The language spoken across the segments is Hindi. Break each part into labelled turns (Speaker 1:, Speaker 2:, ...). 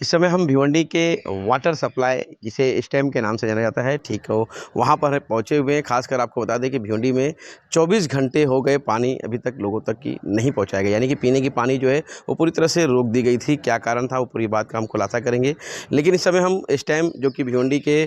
Speaker 1: इस समय हम भिवंडी के वाटर सप्लाई जिसे स्टेम के नाम से जाना जाता है, ठीक हो, वहाँ पर पहुँचे हुए हैं। खासकर आपको बता दें कि भिवंडी में 24 घंटे हो गए, पानी अभी तक लोगों तक की नहीं पहुँचाया गया, यानी कि पीने की पानी जो है वो पूरी तरह से रोक दी गई थी। क्या कारण था, वो पूरी बात का हम खुलासा करेंगे। लेकिन इस समय हम स्टेम जो कि भिवंडी के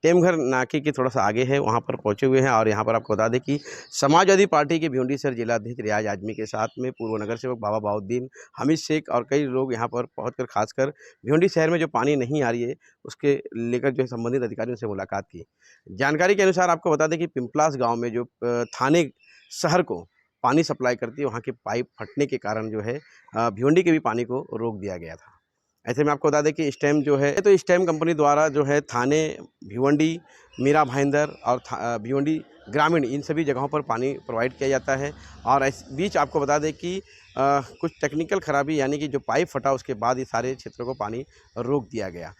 Speaker 1: टेमघर नाके के थोड़ा सा आगे है, वहाँ पर पहुँचे हुए हैं। और यहाँ पर आपको बता दें कि समाजवादी पार्टी के भिवंडी शहर जिलाध्यक्ष रियाज आजमी के साथ में पूर्व नगर सेवक बाबा बहाउद्दीन, हामिद शेख और कई लोग यहाँ पर पहुँचकर खासकर भिवंडी शहर में जो पानी नहीं आ रही है उसके लेकर जो है संबंधित अधिकारियों से मुलाकात की। जानकारी के अनुसार आपको बता दें कि पिंपलास गांव में जो थाने शहर को पानी सप्लाई करती है, वहां के पाइप फटने के कारण जो है भिवंडी के भी पानी को रोक दिया गया था। ऐसे में आपको बता दें कि स्टेम जो है, तो स्टेम कंपनी द्वारा जो है थाने, भिवंडी, मीरा भाईंदर और भिवंडी ग्रामीण, इन सभी जगहों पर पानी प्रोवाइड किया जाता है। और इस बीच आपको बता दें कि कुछ टेक्निकल खराबी, यानी कि जो पाइप फटा उसके बाद ये सारे क्षेत्रों को पानी रोक दिया गया।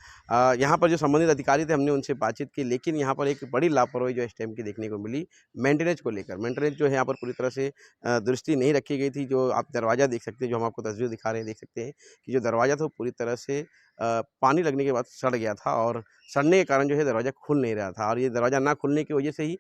Speaker 1: यहाँ पर जो संबंधित अधिकारी थे, हमने उनसे बातचीत की, लेकिन यहाँ पर एक बड़ी लापरवाही जो स्टेम की देखने को मिली मेंटेनेंस को लेकर। मेंटेनेंस जो है यहाँ पर पूरी तरह से दुरुस्ती नहीं रखी गई थी। जो आप दरवाज़ा देख सकते हैं, जो हम आपको तस्वीर दिखा रहे हैं, देख सकते हैं कि जो दरवाज़ा था वो पूरी तरह से पानी लगने के बाद सड़ गया था और सड़ने के कारण जो है दरवाज़ा खुल नहीं रहा था। और ये दरवाज़ा ना खुलने की वजह से ही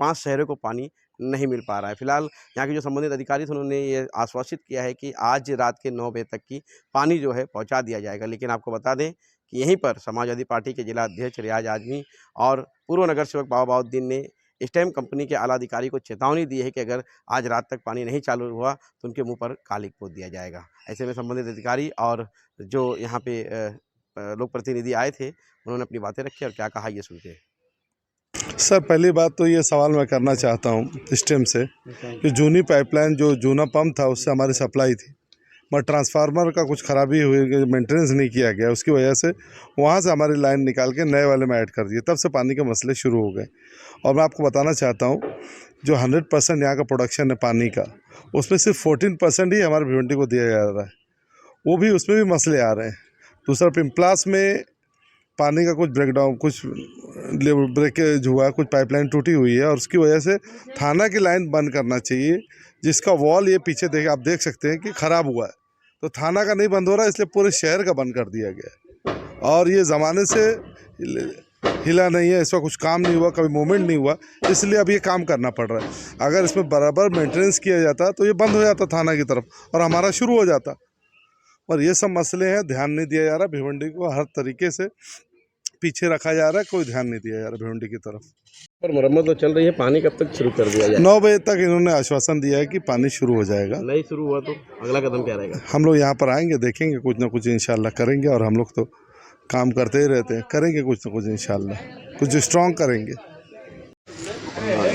Speaker 1: 5 शहरों को पानी नहीं मिल पा रहा है। फिलहाल यहाँ के जो संबंधित अधिकारी थे, उन्होंने ये आश्वासित किया है कि आज रात के 9 बजे तक की पानी जो है पहुँचा दिया जाएगा। लेकिन आपको बता दें कि यहीं पर समाजवादी पार्टी के जिला अध्यक्ष रियाज आजमी और पूर्व नगर सेवक बाबा बहाउद्दीन ने स्टेम कंपनी के आला अधिकारी को चेतावनी दी है कि अगर आज रात तक पानी नहीं चालू हुआ तो उनके मुंह पर कालिक पोत दिया जाएगा। ऐसे में संबंधित अधिकारी और जो यहाँ पे लोक प्रतिनिधि आए थे, उन्होंने अपनी बातें रखी और क्या कहा, ये सुनते हैं।
Speaker 2: सर, पहली बात तो ये सवाल मैं करना चाहता हूँ स्टेम से कि जूनी पाइपलाइन, जो जूना पंप था, उससे हमारी सप्लाई थी, मगर ट्रांसफार्मर का कुछ ख़राबी हुई, मेंटेनेंस नहीं किया गया, उसकी वजह से वहाँ से हमारी लाइन निकाल के नए वाले में ऐड कर दिए। तब से पानी के मसले शुरू हो गए। और मैं आपको बताना चाहता हूँ, जो 100% यहाँ का प्रोडक्शन है पानी का, उसमें सिर्फ 14% ही हमारे भिवंडी को दिया जा रहा है। वो भी, उसमें भी मसले आ रहे हैं। दूसरा, पिंपलास में पानी का कुछ ब्रेकडाउन, कुछ ब्रेकेज हुआ, कुछ पाइपलाइन टूटी हुई है और उसकी वजह से थाना की लाइन बंद करना चाहिए, जिसका वॉल ये पीछे आप देख सकते हैं कि ख़राब हुआ है। तो थाना का नहीं बंद हो रहा है, इसलिए पूरे शहर का बंद कर दिया गया है। और ये ज़माने से हिला नहीं है, इसका कुछ काम नहीं हुआ, कभी मूवमेंट नहीं हुआ, इसलिए अब ये काम करना पड़ रहा है। अगर इसमें बराबर मेंटेनेंस किया जाता तो ये बंद हो जाता थाना की तरफ और हमारा शुरू हो जाता। और ये सब मसले हैं, ध्यान नहीं दिया जा रहा। भिवंडी को हर तरीके से पीछे रखा जा रहा है, कोई ध्यान नहीं दिया जा रहा भिवंडी की तरफ।
Speaker 1: पर मरम्मत तो चल रही है, पानी कब तक शुरू कर दिया जाए?
Speaker 2: 9 बजे तक इन्होंने आश्वासन दिया है कि पानी शुरू हो जाएगा।
Speaker 1: नहीं शुरू हुआ तो अगला कदम क्या रहेगा?
Speaker 2: हम लोग यहाँ पर आएंगे, देखेंगे, कुछ ना कुछ इंशाल्लाह करेंगे। और हम लोग तो काम करते ही रहते हैं, करेंगे कुछ ना कुछ इंशाल्लाह, कुछ स्ट्रॉन्ग करेंगे।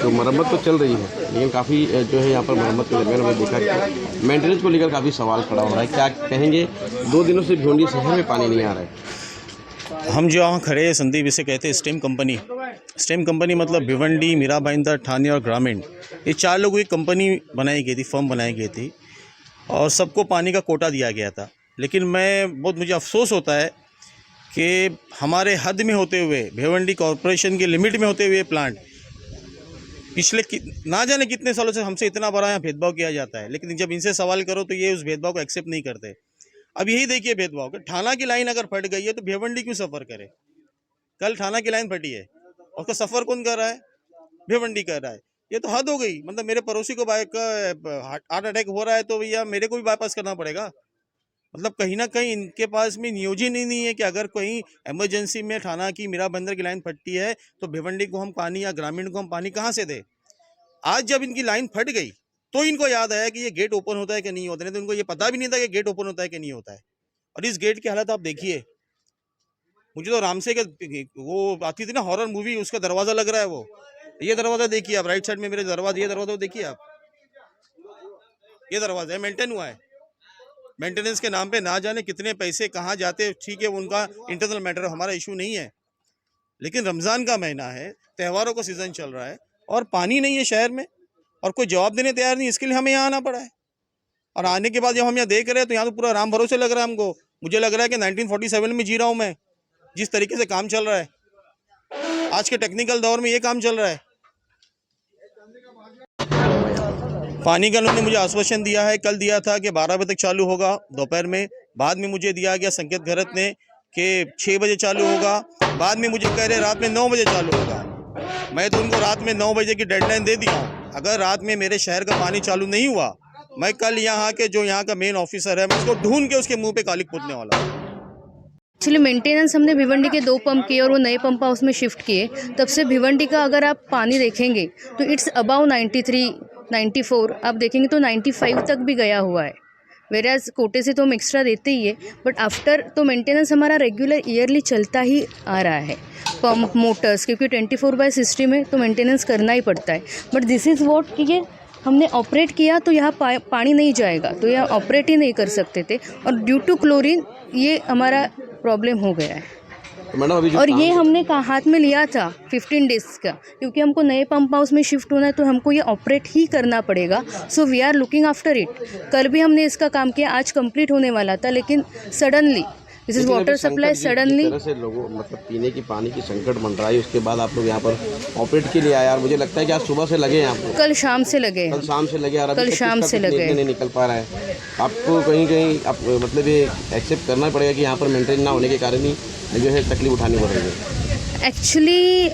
Speaker 1: तो मरम्मत तो चल रही है, लेकिन काफ़ी जो है यहाँ पर मरम्मत के दरमियान हमने देखा कि मेंटेनेंस को लेकर काफ़ी सवाल खड़ा हो रहा है। क्या कहेंगे, 2 दिनों से भिवंडी शहर में पानी नहीं आ रहा है?
Speaker 3: हम जो यहाँ खड़े हैं, संदीप इसे कहते हैं स्टेम कंपनी। स्टेम कंपनी मतलब भिवंडी, मीरा भाईंदर, ठाणे और ग्रामीण, ये 4 लोगों की कंपनी बनाई गई थी, फर्म बनाई गई थी और सबको पानी का कोटा दिया गया था। लेकिन मुझे अफसोस होता है कि हमारे हद में होते हुए, भिवंडी कॉरपोरेशन के लिमिट में होते हुए प्लांट पिछले ना जाने कितने सालों से हमसे इतना बड़ा यहाँ भेदभाव किया जाता है। लेकिन जब इनसे सवाल करो तो ये उस भेदभाव को एक्सेप्ट नहीं करते। अब यही देखिए भेदभाव कि थाना की लाइन अगर फट गई है तो भिवंडी क्यों सफ़र करे? कल थाना की लाइन फटी है, उसका सफ़र कौन कर रहा है? भिवंडी कर रहा है। ये तो हद हो गई। मतलब मेरे पड़ोसी को हार्ट अटैक हो रहा है तो भैया मेरे को भी बाईपास करना पड़ेगा। मतलब कहीं ना कहीं इनके पास में नियोजन ही नहीं है कि अगर कहीं इमरजेंसी में थाना की, मीरा बंदर की लाइन फटती है तो भिवंडी को हम पानी या ग्रामीण को हम पानी कहाँ से दें? आज जब इनकी लाइन फट गई तो इनको याद आया कि ये गेट ओपन होता है कि नहीं होता है, नहीं तो इनको ये पता भी नहीं था कि गेट ओपन होता है कि नहीं होता है। और इस गेट की हालत आप देखिए। मुझे तो रामसे के वो आती थी ना हॉरर मूवी, उसका दरवाज़ा लग रहा है वो। ये दरवाज़ा देखिए आप, राइट साइड में मेरे दरवाजा, ये दरवाज़ा देखिए आप, ये दरवाज़ा है, मेंटेन हुआ है। मेंटेनेंस के नाम पे ना जाने कितने पैसे कहाँ जाते, ठीक है उनका इंटरनल मैटर, हमारा इशू नहीं है। लेकिन रमज़ान का महीना है, त्योहारों का सीज़न चल रहा है और पानी नहीं है शहर में और कोई जवाब देने तैयार नहीं, इसके लिए हमें यहाँ आना पड़ा है। और आने के बाद जब हम यहाँ देख रहे हैं तो यहाँ तो पूरा राम भरोसे लग रहा है हमको। मुझे लग रहा है कि 1947 में जी रहा हूँ मैं, जिस तरीके से काम चल रहा है। आज के टेक्निकल दौर में ये काम चल रहा है। पानी का उन्होंने मुझे आश्वासन दिया है, कल दिया था कि 12 बजे तक चालू होगा दोपहर में, बाद में मुझे दिया गया संकेत घरत ने कि 6 बजे चालू होगा, बाद में मुझे कह रहे रात में 9 बजे चालू होगा। मैं तो उनको रात में 9 बजे की डेडलाइन दे दिया हूँ। अगर रात में मेरे शहर का पानी चालू नहीं हुआ, मैं कल यहाँ के जो यहाँ का मेन ऑफिसर है, मैं उसको ढूंढ के उसके मुंह पे कालिक पोतने वाला हूँ।
Speaker 4: एक्चुअली मेंटेनेंस हमने भिवंडी के 2 पंप किए और वो नए पंप हाउस में शिफ्ट किए। तब से भिवंडी का अगर आप पानी देखेंगे तो इट्स अबाउ 93, 94, आप देखेंगे तो 95 तक भी गया हुआ है। वेराज कोटे से तो हम एक्स्ट्रा देते ही है, बट आफ्टर तो मेंटेनेंस हमारा रेगुलर ईयरली चलता ही आ रहा है। पंप मोटर्स क्योंकि 24/60 में तो मेंटेनेंस करना ही पड़ता है। बट दिस इज़ वॉट कि ये हमने ऑपरेट किया तो यहाँ पानी नहीं जाएगा, तो यहाँ ऑपरेट ही नहीं कर सकते थे और ड्यू टू क्लोरीन ये हमारा प्रॉब्लम हो गया है।
Speaker 1: तो मैडम अभी जो
Speaker 4: और ये हमने हाथ में लिया था 15 डेज का, क्योंकि हमको नए पंप हाउस में शिफ्ट होना है तो हमको ये ऑपरेट ही करना पड़ेगा। So we are looking after it. कल भी हमने इसका काम किया, आज कंप्लीट होने वाला था, लेकिन suddenly this is water supply suddenly
Speaker 1: से लोगों मतलब पीने की पानी की संकट बन रहा है, उसके बाद आप लोग यहाँ पर ऑपरेट के लिए आए। यार मुझे लगता है कि आज सुबह से लगे हैं आपको,
Speaker 4: कल शाम से लगे हैं।
Speaker 1: कल शाम से लगे, और
Speaker 4: कल शाम से लगे
Speaker 1: नहीं निकल पा रहा है। आपको कहीं कहीं आप मतलब ये एक्सेप्ट करना पड़ेगा कि यहाँ पर मेंटेन ना होने के कारण ही जो है तकलीफ उठानी पड़ रही है।
Speaker 4: Actually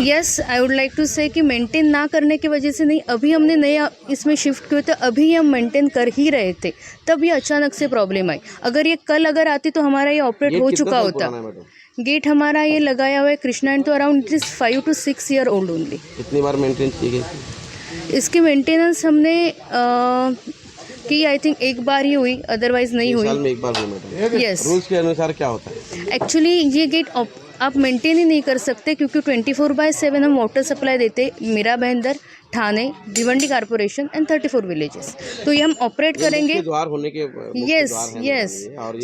Speaker 4: yes, I would like to say कि मेंटेन ना करने की वजह से नहीं, अभी हमने नए इसमें शिफ्ट किए थे, अभी हम मेंटेन कर ही रहे थे, तब ये अचानक से प्रॉब्लम आई। अगर ये कल अगर आती तो हमारा ये ऑपरेट हो चुका होता। गेट हमारा ये लगाया हुआ है कृष्णा एंड तो around it is 5 to 6 year old only.
Speaker 1: कितनी बार मेंटेनेंस की गई?
Speaker 4: इसकी मेंटेनेंस हमने कि आई थिंक एक बार ही हुई, अदरवाइज नहीं हुई।
Speaker 1: साल में एक बार हुई मैडम।
Speaker 4: यस,
Speaker 1: रूल्स के अनुसार क्या होता है?
Speaker 4: एक्चुअली ये गेट आप मेंटेन ही नहीं कर सकते, क्योंकि 24/7 हम वाटर सप्लाई देते Mira Bhayandar, Thane, Bhiwandi corporation and 34 villages. तो ये हम ऑपरेट करेंगे।
Speaker 1: द्वार होने के
Speaker 4: yes yes,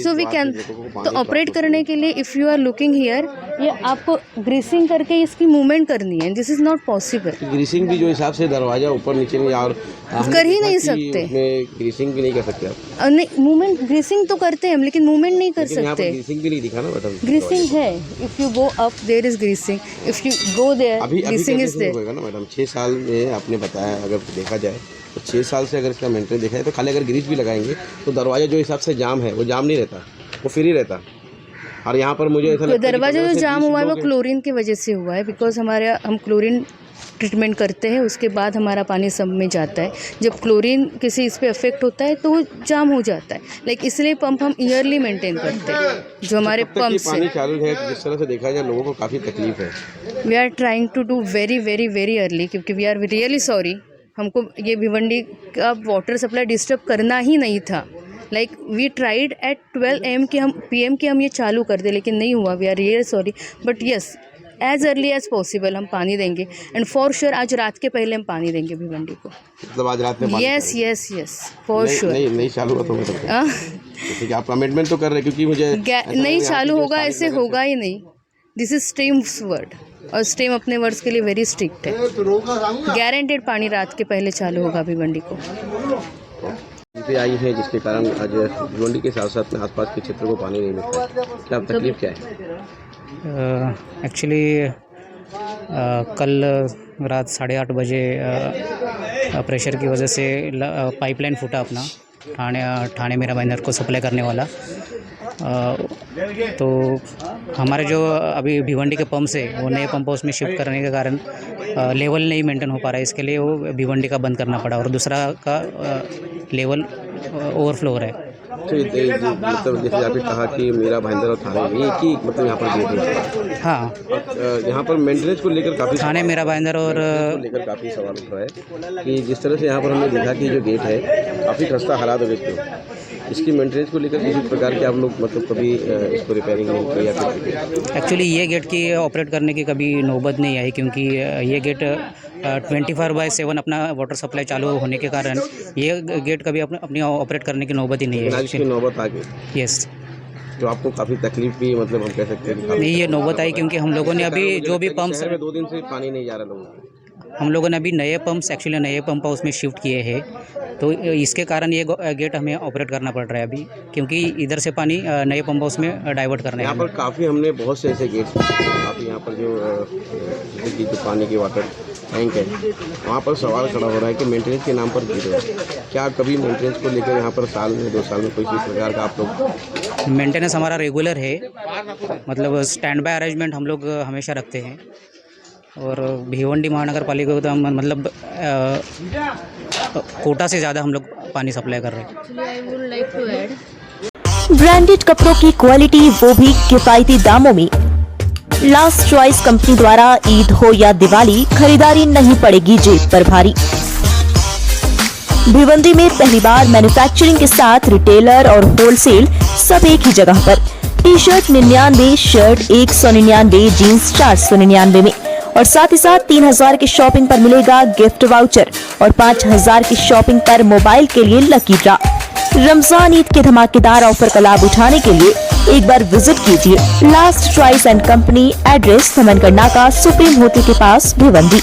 Speaker 4: so we can. तो ऑपरेट करने के लिए if you are looking here, ये आपको ग्रीसिंग करके इसकी मूवमेंट करनी है। This is not possible.
Speaker 1: Greasing भी जो हिसाब से दरवाजा ऊपर नीचे नहीं, और
Speaker 4: कर ही नहीं सकते,
Speaker 1: ग्रीसिंग भी नहीं कर सकते आप।
Speaker 4: नहीं, मूवमेंट ग्रीसिंग तो करते हैं हम, लेकिन मूवमेंट नहीं कर सकते।
Speaker 1: ग्रीसिंग भी नहीं दिखा ना मैडम।
Speaker 4: ग्रीसिंग है, if you go up there is greasing, if you go there greasing is there.
Speaker 1: होगा ना मैडम, 6 साल में आपने बताया, अगर देखा जाए तो 6 साल से अगर इसका मेंटेन देखा जाए तो खाली अगर ग्रीस भी लगाएंगे तो दरवाजा जो हिसाब से जाम है वो जाम नहीं रहता, वो फ्री रहता। और यहाँ पर मुझे ऐसा लगता है
Speaker 4: दरवाजा जो जाम हुआ है वो क्लोरीन की वजह से हुआ है, बिकॉज हम क्लोरीन ट्रीटमेंट करते हैं, उसके बाद हमारा पानी सब में जाता है। जब क्लोरीन किसी इस पे अफेक्ट होता है तो वो जाम हो जाता है, लाइक इसलिए पंप हम ईयरली मेंटेन करते हैं जो हमारे पंप से।
Speaker 1: पानी चालू है, जिस तरह से देखा जाए लोगों को काफ़ी तकलीफ है।
Speaker 4: We are trying to do very very very early, क्योंकि वी आर रियली सॉरी। हमको ये भिवंडी का वाटर सप्लाई डिस्टर्ब करना ही नहीं था। Like we tried at 12 AM कि हम PM कि हम ये चालू कर दें, लेकिन नहीं हुआ। We are really sorry, but yes as early as possible हम पानी देंगे, एंड फॉर श्योर आज रात के पहले हम पानी देंगे भिवंडी को।
Speaker 1: मतलब आज रात में
Speaker 4: yes yes yes, for sure.
Speaker 1: नहीं चालू हुआ तो मतलब ठीक है, आप कमिटमेंट तो कर रहे, क्योंकि मुझे
Speaker 4: नहीं चालू होगा ऐसे होगा ही नहीं। दिस इज स्ट्रीम्स वर्ड, और स्ट्रीम अपने वर्ड्स के लिए वेरी स्ट्रिक्ट है। गारंटेड पानी रात के पहले चालू होगा भिवंडी को।
Speaker 1: आई है जिसके कारण आज भिवंडी के साथ साथ में आसपास के क्षेत्र को पानी नहीं मिलता है। क्या तकलीफ क्या है?
Speaker 5: एक्चुअली कल रात 8:30 बजे प्रेशर की वजह से पाइपलाइन फूटा अपना ठाणे मीरा भाईंदर को सप्लाई करने वाला। तो हमारे जो अभी भिवंडी के पंप्स है वो नए पंप हाउस में शिफ्ट करने के कारण लेवल नहीं मेंटेन हो पा रहा है, इसके लिए वो भिवंडी का बंद करना पड़ा, और दूसरा का लेवल ओवरफ्लो हो रहा है।
Speaker 1: तो मतलब जैसे आपने कहा कि मीरा भाईंदर और थाने एक ही मतलब यहाँ पर गेट है।
Speaker 5: हाँ,
Speaker 1: यहाँ पर मेंटेनेंस को लेकर काफ़ी
Speaker 5: थाने मीरा भाईंदर और
Speaker 1: लेकर काफ़ी सवाल उठ रहा है कि जिस तरह से यहाँ पर हमने देखा कि जो गेट है काफ़ी खस्ता हालात हो गए, इसकी मेंटेनेंस को लेकर किसी प्रकार के आप लोग मतलब कभी इसको रिपेयरिंग नहीं किया?
Speaker 5: एक्चुअली ये गेट की ऑपरेट करने की कभी नौबत नहीं आई, क्योंकि ये गेट 24/7 अपना वाटर सप्लाई चालू होने के कारण ये गेट कभी अपनी ऑपरेट करने की नौबत ही नहीं है।
Speaker 1: इसकी नौबत आ गई।
Speaker 5: यस,
Speaker 1: तो आपको काफ़ी तकलीफ भी मतलब हम कह सकते हैं
Speaker 5: नहीं, ये नौबत आई क्योंकि हम लोगों ने अभी जो भी पंप्स,
Speaker 1: 2 दिन से पानी नहीं जा रहा लोगों को।
Speaker 5: हम लोगों ने अभी नए पंप हाउस में शिफ्ट किए हैं, तो इसके कारण ये गेट हमें ऑपरेट करना पड़ रहा है अभी, क्योंकि इधर से पानी नए पंप हाउस में डाइवर्ट करना है।
Speaker 1: यहाँ पर काफ़ी हमने बहुत से ऐसे गेट्स, काफ़ी यहाँ पर जो पानी की वाटर टैंक है, वहाँ पर सवाल खड़ा हो रहा है कि मेंटेनेंस के नाम पर गिरे। क्या कभी मेंटेनेंस को लेकर यहाँ पर साल में 2 साल में कोई इस प्रकार का आप लोग?
Speaker 5: मेंटेनेंस हमारा रेगुलर है, मतलब स्टैंड बाय अरेंजमेंट हम लोग हमेशा रखते हैं। और भिवंडी महानगर पालिका को तो हम मतलब कोटा से ज़्यादा हम लोग पानी सप्लाई कर रहे हैं।
Speaker 4: Actually, I would like to add
Speaker 6: branded कपड़ों की क्वालिटी, वो भी किफायती दामों में। लास्ट चॉइस कंपनी द्वारा ईद हो या दिवाली, खरीदारी नहीं पड़ेगी जेब पर भारी। भिवंडी में पहली बार मैन्युफैक्चरिंग के साथ रिटेलर और होलसेल सब एक ही जगह पर। टी शर्ट 99, शर्ट 199, जीन्स 499 में, और साथ ही साथ 3000 की शॉपिंग पर मिलेगा गिफ्ट वाउचर और 5000 की शॉपिंग पर मोबाइल के लिए लकी ड्रा। रमजान ईद के धमाकेदार ऑफर का लाभ उठाने के लिए एक बार विजिट कीजिए last choice and company, address Thamangarh नाका, सुप्रीम होटल के पास, भिवंडी।